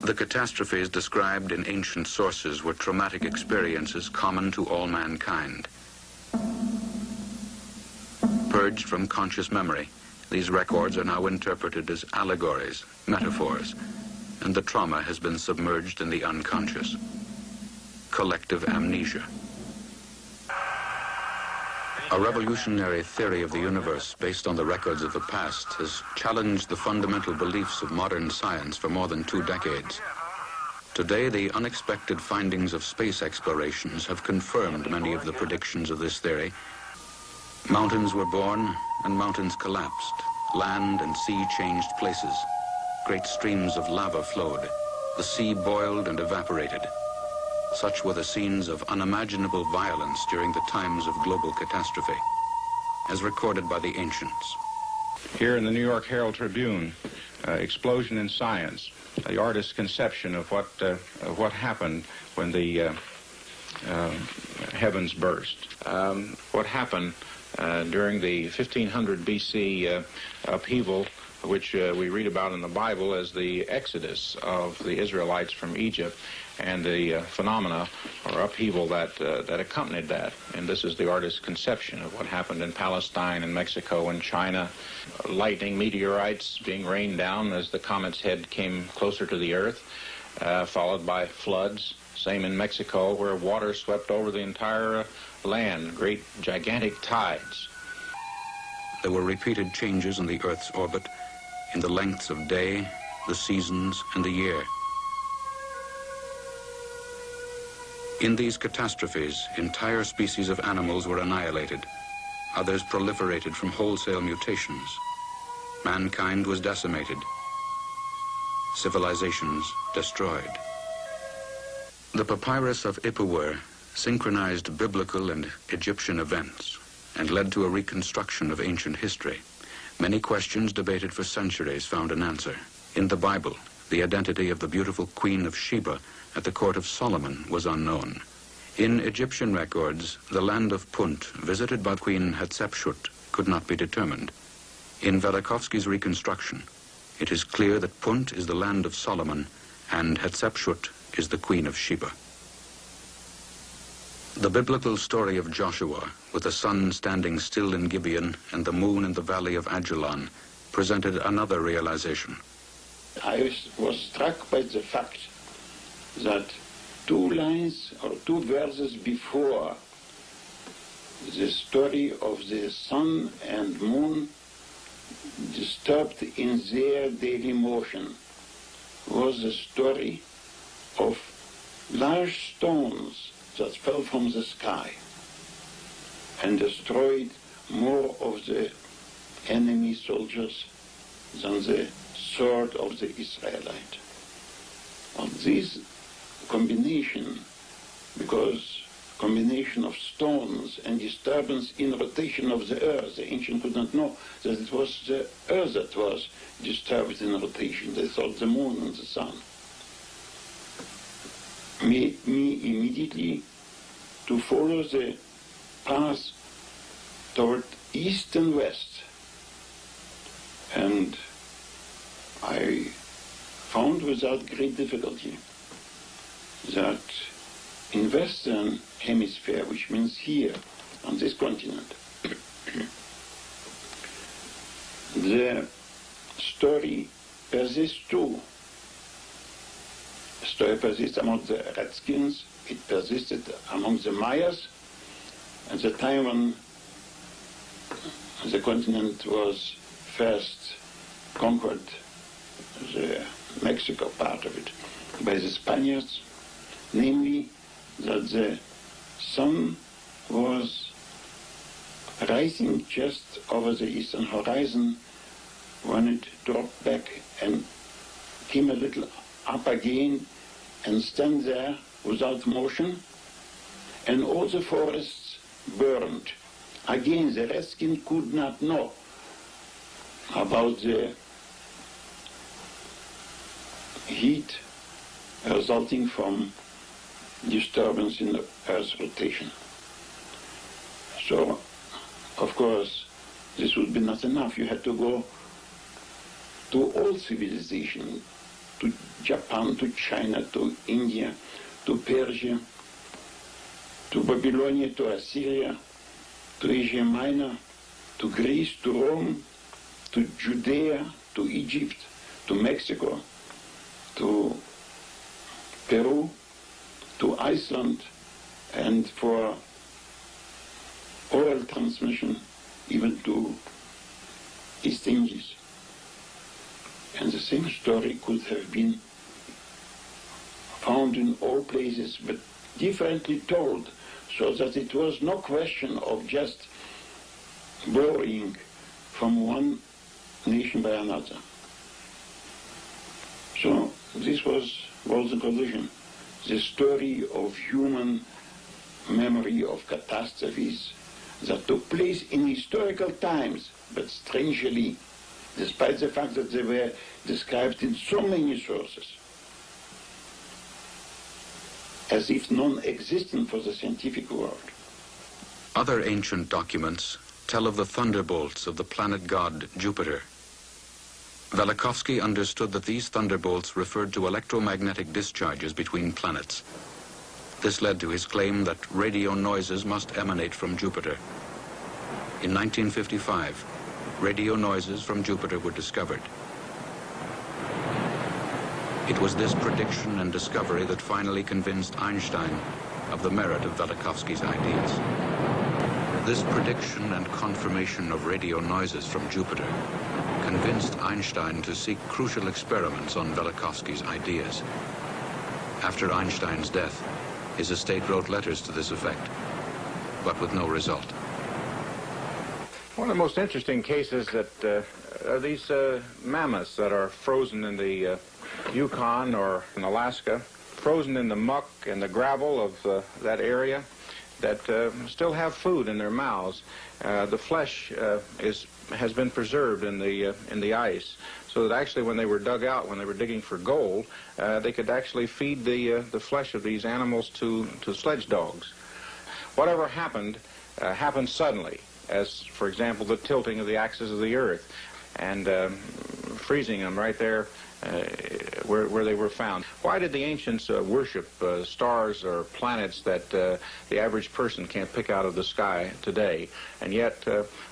The catastrophes described in ancient sources were traumatic experiences common to all mankind. Purged from conscious memory, these records are now interpreted as allegories, metaphors, and the trauma has been submerged in the unconscious. Collective amnesia. A revolutionary theory of the universe based on the records of the past has challenged the fundamental beliefs of modern science for more than 2 decades. Today, the unexpected findings of space explorations have confirmed many of the predictions of this theory. Mountains were born and mountains collapsed. Land and sea changed places. Great streams of lava flowed. The sea boiled and evaporated. Such were the scenes of unimaginable violence during the times of global catastrophe, as recorded by the ancients. Here in the New York Herald Tribune, Explosion in Science, the artist's conception of what happened when the heavens burst. What happened during the 1500 BC upheaval, which we read about in the Bible as the exodus of the Israelites from Egypt, and the phenomena or upheaval that accompanied that. And this is the artist's conception of what happened in Palestine and Mexico and China. Lightning, meteorites being rained down as the comet's head came closer to the earth, followed by floods. Same in Mexico, where water swept over the entire land, great gigantic tides. There were repeated changes in the Earth's orbit, in the lengths of day, the seasons, and the year. In these catastrophes, entire species of animals were annihilated. Others proliferated from wholesale mutations. Mankind was decimated. Civilizations destroyed. The papyrus of Ipuwer synchronized biblical and Egyptian events and led to a reconstruction of ancient history. Many questions debated for centuries found an answer. In the Bible, the identity of the beautiful Queen of Sheba at the court of Solomon was unknown. In Egyptian records, the land of Punt, visited by Queen Hatshepsut, could not be determined. In Velikovsky's reconstruction, it is clear that Punt is the land of Solomon and Hatshepsut is the Queen of Sheba. The biblical story of Joshua, with the sun standing still in Gibeon and the moon in the valley of Ajalon, presented another realization. I was struck by the fact that 2 lines or 2 verses before the story of the sun and moon disturbed in their daily motion was the story of large stones that fell from the sky and destroyed more of the enemy soldiers than the sword of the Israelite. Of this combination, because combination of stones and disturbance in rotation of the earth, the ancients could not know that it was the earth that was disturbed in rotation. They thought the moon and the sun. Made me immediately to follow the path toward east and west. And I found without great difficulty that in Western Hemisphere, which means here, on this continent, the story persists too. The story persists among the Redskins, it persisted among the Mayas, at the time when the continent was first conquered, the Mexico part of it, by the Spaniards, namely that the sun was rising just over the eastern horizon when it dropped back and came a little up again and stand there without motion, and all the forests burned. Again, the Redskin could not know about the heat resulting from disturbance in the Earth's rotation. So, of course, this would be not enough. You had to go to all civilization, to Japan, to China, to India, to Persia, to Babylonia, to Assyria, to Asia Minor, to Greece, to Rome, to Judea, to Egypt, to Mexico, to Peru, to Iceland, and for oral transmission even to East Indies. And the same story could have been found in all places, but differently told, so that it was no question of just borrowing from one nation by another. So this was the conclusion. The story of human memory of catastrophes that took place in historical times, but strangely, despite the fact that they were described in so many sources, as if non-existent for the scientific world. Other ancient documents tell of the thunderbolts of the planet god Jupiter. Velikovsky understood that these thunderbolts referred to electromagnetic discharges between planets. This led to his claim that radio noises must emanate from Jupiter. In 1955, radio noises from Jupiter were discovered. It was this prediction and discovery that finally convinced Einstein of the merit of Velikovsky's ideas. This prediction and confirmation of radio noises from Jupiter convinced Einstein to seek crucial experiments on Velikovsky's ideas. After Einstein's death, his estate wrote letters to this effect, but with no result. One of the most interesting cases that are these mammoths that are frozen in the Yukon or in Alaska, frozen in the muck and the gravel of that area, that still have food in their mouths. The flesh has been preserved in the ice, so that actually when they were dug out, when they were digging for gold, they could actually feed the flesh of these animals to sledge dogs. Whatever happened happened suddenly, as for example the tilting of the axis of the Earth and freezing them right there where they were found. Why did the ancients worship stars or planets that the average person can't pick out of the sky today? And yet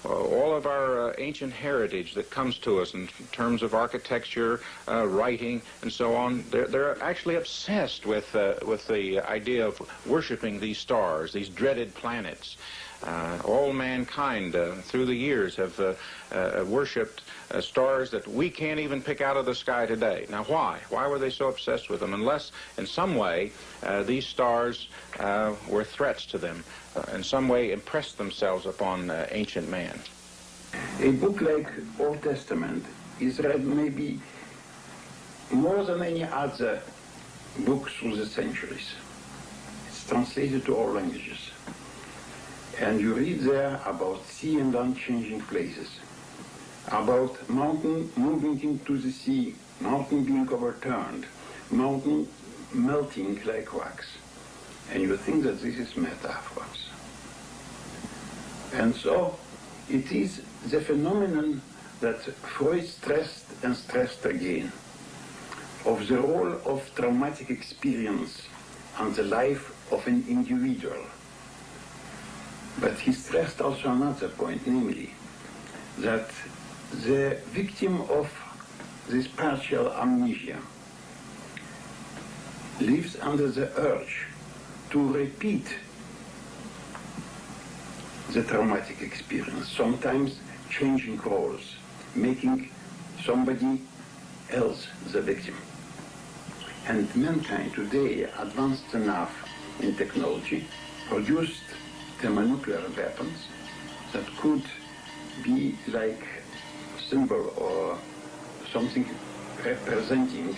all of our ancient heritage that comes to us in terms of architecture, writing, and so on, they're actually obsessed with the idea of worshiping these stars, these dreaded planets. All mankind through the years have worshipped stars that we can't even pick out of the sky today. Now why? Why were they so obsessed with them? Unless in some way these stars were threats to them, in some way impressed themselves upon ancient man. A book like Old Testament is read maybe more than any other book through the centuries. It's translated to all languages. And you read there about sea and land changing places, about mountain moving into the sea, mountain being overturned, mountain melting like wax. And you think that this is metaphors. And so it is the phenomenon that Freud stressed and stressed again, of the role of traumatic experience on the life of an individual. But he stressed also another point, namely that the victim of this partial amnesia lives under the urge to repeat the traumatic experience, sometimes changing roles, making somebody else the victim. And mankind today, advanced enough in technology, produced thermonuclear weapons that could be like symbol or something representing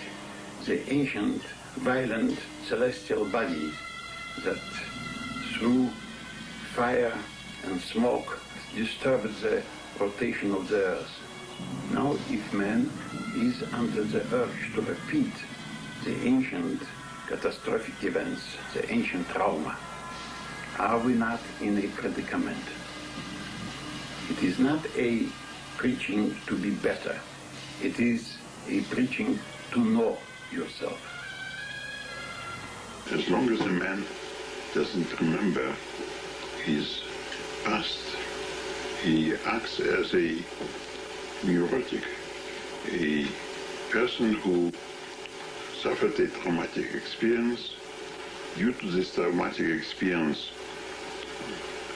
the ancient, violent, celestial bodies that through fire and smoke disturbed the rotation of the earth. Now, if man is under the urge to repeat the ancient catastrophic events, the ancient trauma, are we not in a predicament? It is not a preaching to be better. It is a preaching to know yourself. As long as a man doesn't remember his past, he acts as a neurotic, a person who suffered a traumatic experience. Due to this traumatic experience,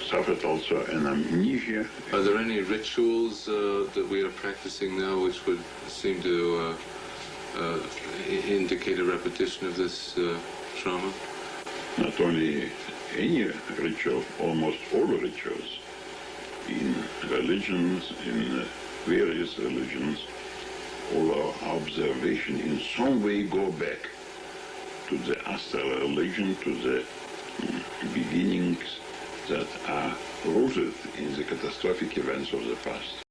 suffered also an amnesia. Are there any rituals that we are practicing now which would seem to indicate a repetition of this trauma? Not only any ritual, almost all rituals in religions, in various religions, all our observation in some way go back to the astral religion, to the beginnings that are rooted in the catastrophic events of the past.